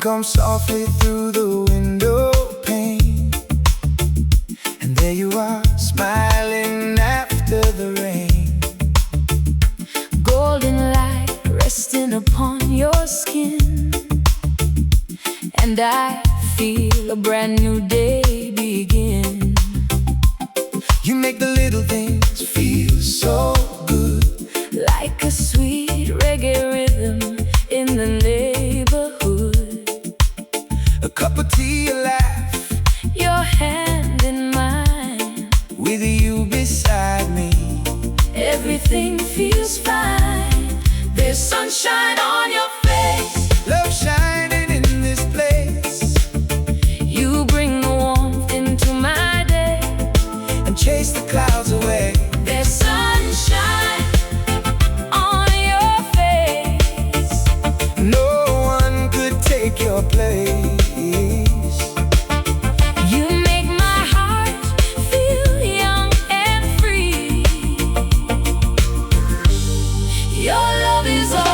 comes softly through the window pane, and there you are, smiling after the rain. Golden light resting upon your skin, and I feel a brand new day begin. You make the little things feel so good, like a sweet reggae rhythm in the neighborhood. a cup of tea, a laugh, Your hand in mine, with you beside me. everything feels fine. There's sunshine on your face, Love shining in this place, you bring the warmth into my day. and chase the clouds away. There's sunshine on your face, No one could take your place. you make my heart feel young and free. Your love is all